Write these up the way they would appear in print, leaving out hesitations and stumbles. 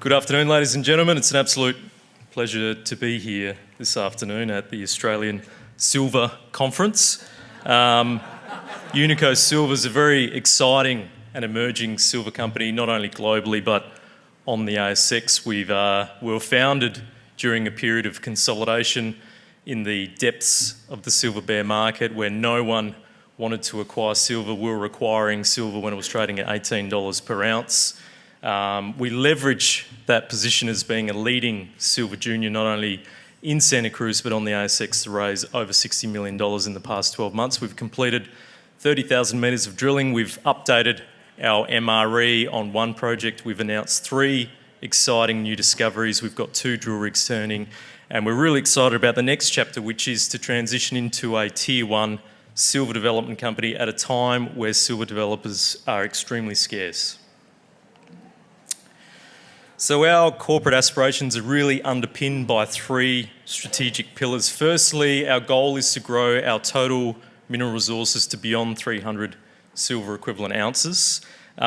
Good afternoon, ladies and gentlemen. It's an absolute pleasure to be here this afternoon at the Australian Silver Conference. Unico Silver is a very exciting and emerging silver company, not only globally but on the ASX. We were founded during a period of consolidation in the depths of the silver bear market where no one wanted to acquire silver. We were acquiring silver when it was trading at $18 per ounce. We leverage that position as being a leading silver junior, not only in Santa Cruz but on the ASX, to raise over $60 million in the past 12 months. We've completed 30,000 metres of drilling. We've updated our MRE on one project. We've announced 3 exciting new discoveries. We've got 2 drill rigs turning, and we're really excited about the next chapter, which is to transition into a Tier 1 silver development company at a time where silver developers are extremely scarce. So our corporate aspirations are really underpinned by 3 strategic pillars. Firstly, our goal is to grow our total mineral resources to beyond 300 silver equivalent ounces.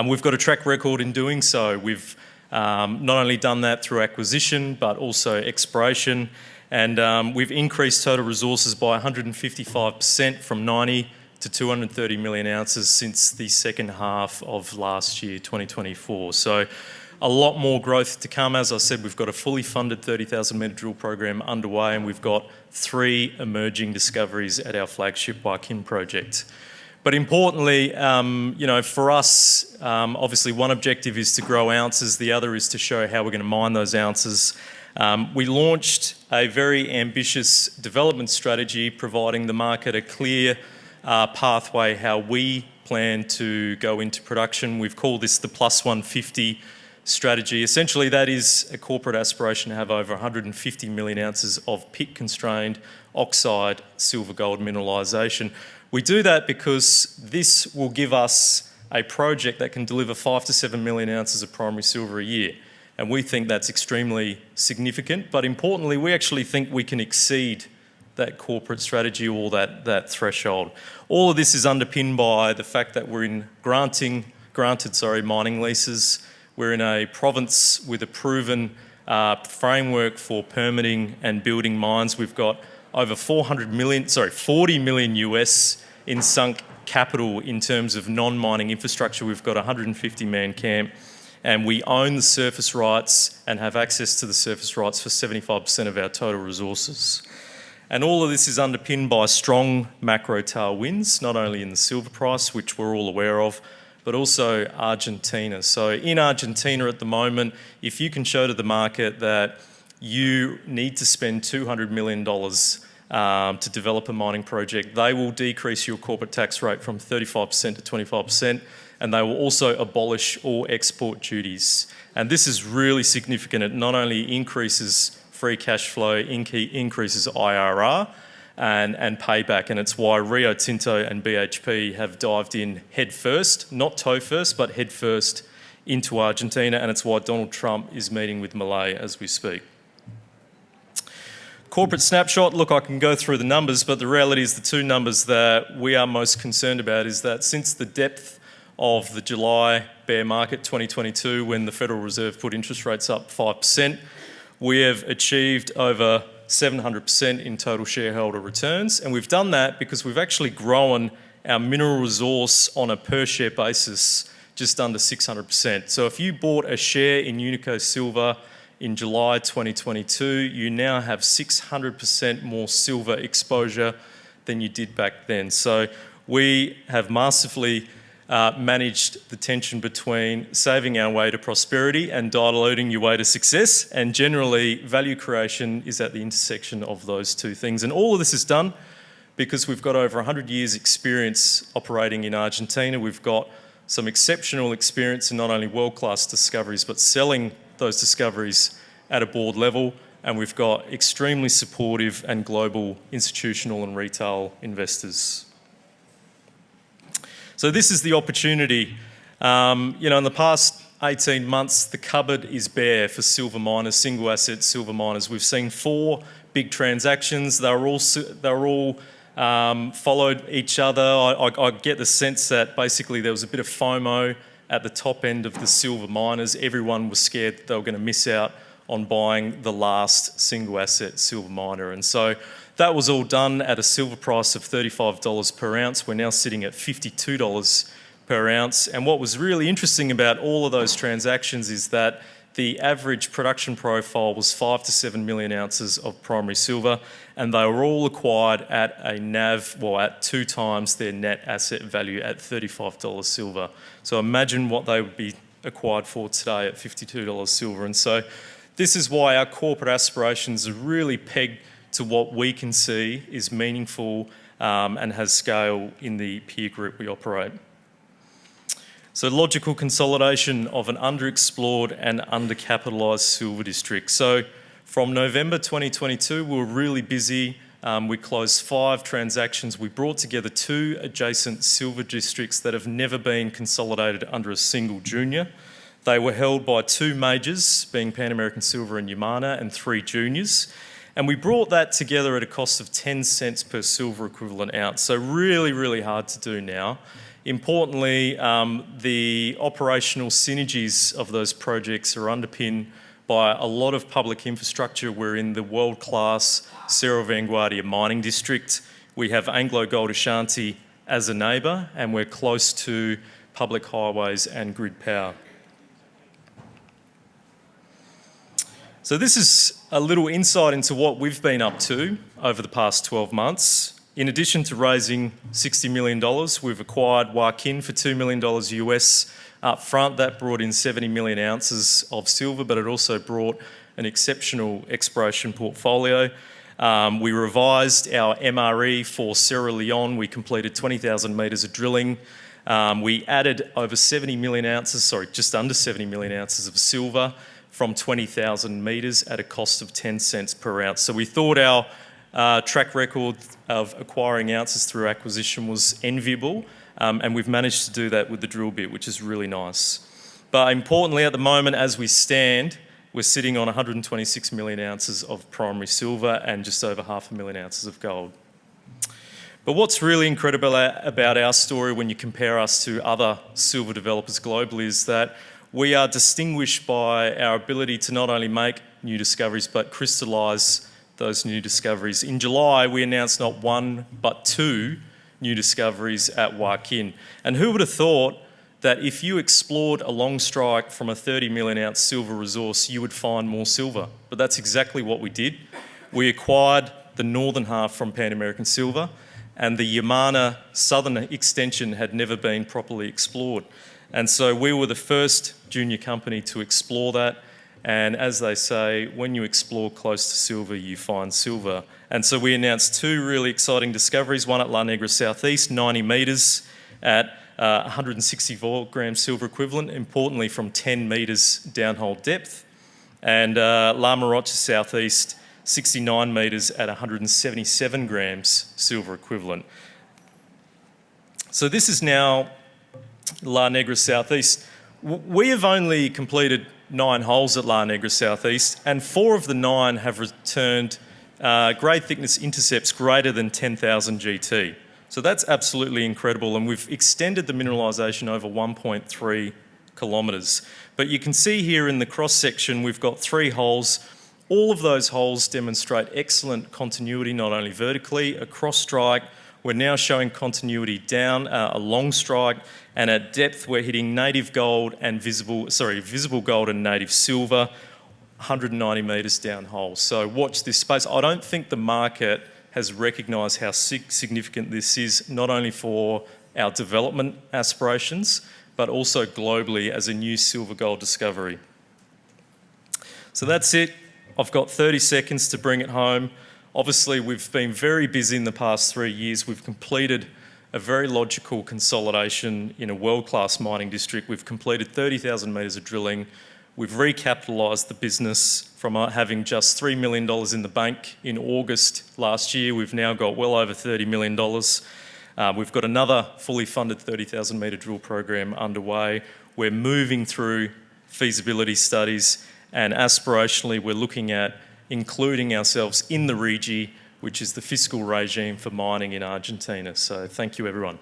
We've got a track record in doing so. We've not only done that through acquisition but also exploration, and we've increased total resources by 155% from 90 to 230 million ounces since the second half of last year, 2024. So a lot more growth to come. As I said, we've got a fully funded 30,000 metre drill program underway, and we've got 3 emerging discoveries at our flagship Joaquin project. But importantly, for us, obviously one objective is to grow ounces, the other is to show how we're going to mine those ounces. We launched a very ambitious development strategy, providing the market a clear pathway how we plan to go into production. We've called this the Plus 150 strategy. Essentially, that is a corporate aspiration to have over 150 million ounces of pit-constrained oxide silver-gold mineralisation. We do that because this will give us a project that can deliver 5 to 7 million ounces of primary silver a year. And we think that's extremely significant. But importantly, we actually think we can exceed that corporate strategy or that threshold. All of this is underpinned by the fact that we're in granted mining leases. We're in a province with a proven framework for permitting and building mines. We've got over 40 million US in sunk capital in terms of non-mining infrastructure. We've got a 150-man camp, and we own the surface rights and have access to the surface rights for 75% of our total resources. And all of this is underpinned by strong macro tailwinds, not only in the silver price, which we're all aware of, but also Argentina. So in Argentina at the moment, if you can show to the market that you need to spend $200 million to develop a mining project, they will decrease your corporate tax rate from 35% to 25%, and they will also abolish all export duties. And this is really significant. It not only increases free cash flow, increases IRR, and payback, and it's why Rio Tinto and BHP have dived in head first, not toe first, but head first into Argentina, and it's why Donald Trump is meeting with Milei as we speak. Corporate snapshot, look, I can go through the numbers, but the reality is the 2 numbers that we are most concerned about is that since the depth of the July bear market 2022, when the Federal Reserve put interest rates up 5%, we have achieved over 700% in total shareholder returns, and we've done that because we've actually grown our mineral resource on a per share basis just under 600%. So if you bought a share in Unico Silver in July 2022, you now have 600% more silver exposure than you did back then. So we have massively managed the tension between saving our way to prosperity and diluting your way to success, and generally value creation is at the intersection of those 2 things. And all of this is done because we've got over 100 years experience operating in Argentina. We've got some exceptional experience in not only world-class discoveries but selling those discoveries at a board level, and we've got extremely supportive and global institutional and retail investors. So this is the opportunity. In the past 18 months, the cupboard is bare for silver miners, single asset silver miners. We've seen 4 big transactions. They're all followed each other. I get the sense that basically there was a bit of FOMO at the top end of the silver miners. Everyone was scared that they were going to miss out on buying the last single asset silver miner. And so that was all done at a silver price of $35 per ounce. We're now sitting at $52 per ounce. And what was really interesting about all of those transactions is that the average production profile was 5 to 7 million ounces of primary silver, and they were all acquired at a NAV, well, at 2 times their net asset value at $35 silver. So imagine what they would be acquired for today at $52 silver. And so this is why our corporate aspirations are really pegged to what we can see is meaningful and has scale in the peer group we operate. So logical consolidation of an underexplored and undercapitalised silver district. So from November 2022, we were really busy. We closed 5 transactions. We brought together 2 adjacent silver districts that have never been consolidated under a single junior. They were held by 2 majors, being Pan American Silver and Yamana, and 3 juniors. And we brought that together at a cost of 10 cents per silver equivalent ounce. So really, really hard to do now. Importantly, the operational synergies of those projects are underpinned by a lot of public infrastructure. We're in the world-class Cerro Vanguardia mining district. We have Anglo Gold Ashanti as a neighbour, and we're close to public highways and grid power. So this is a little insight into what we've been up to over the past 12 months. In addition to raising $60 million, we've acquired Joaquin for $2 million US up front. That brought in 70 million ounces of silver, but it also brought an exceptional exploration portfolio. We revised our MRE for Cerro Leon. We completed 20,000 metres of drilling. We added over 70 million ounces, just under 70 million ounces of silver from 20,000 metres at a cost of 10 cents per ounce. So we thought our track record of acquiring ounces through acquisition was enviable, and we've managed to do that with the drill bit, which is really nice. But importantly, at the moment, as we stand, we're sitting on 126 million ounces of primary silver and just over 500,000 ounces of gold. But what's really incredible about our story when you compare us to other silver developers globally is that we are distinguished by our ability to not only make new discoveries but crystallise those new discoveries. In July, we announced not 1 but 2 new discoveries at Joaquin. And who would have thought that if you explored a long strike from a 30 million ounce silver resource, you would find more silver? But that's exactly what we did. We acquired the northern half from Pan American Silver, and the Yamana southern extension had never been properly explored. And so we were the first junior company to explore that. And as they say, when you explore close to silver, you find silver. And so we announced 2 really exciting discoveries, one at La Negra Southeast, 90 metres at 164 grams silver equivalent, importantly from 10 metres downhole depth, and La Morocha Southeast, 69 metres at 177 grams silver equivalent. So this is now La Negra Southeast. We have only completed 9 holes at La Negra Southeast, and 4 of the 9 have returned grade thickness intercepts greater than 10,000 GT. So that's absolutely incredible, and we've extended the mineralisation over 1.3 kilometres. But you can see here in the cross-section we've got 3 holes. All of those holes demonstrate excellent continuity, not only vertically, across strike. We're now showing continuity down a long strike, and at depth we're hitting native gold and visible gold and native silver, 190 metres down hole. So watch this space. I don't think the market has recognised how significant this is, not only for our development aspirations, but also globally as a new silver gold discovery. So that's it. I've got 30 seconds to bring it home. Obviously, we've been very busy in the past 3 years. We've completed a very logical consolidation in a world-class mining district. We've completed 30,000 metres of drilling. We've recapitalised the business from having just $3 million in the bank in August last year. We've now got well over $30 million. We've got another fully funded 30,000 metre drill program underway. We're moving through feasibility studies, and aspirationally we're looking at including ourselves in the RIGI, which is the fiscal regime for mining in Argentina. So thank you, everyone.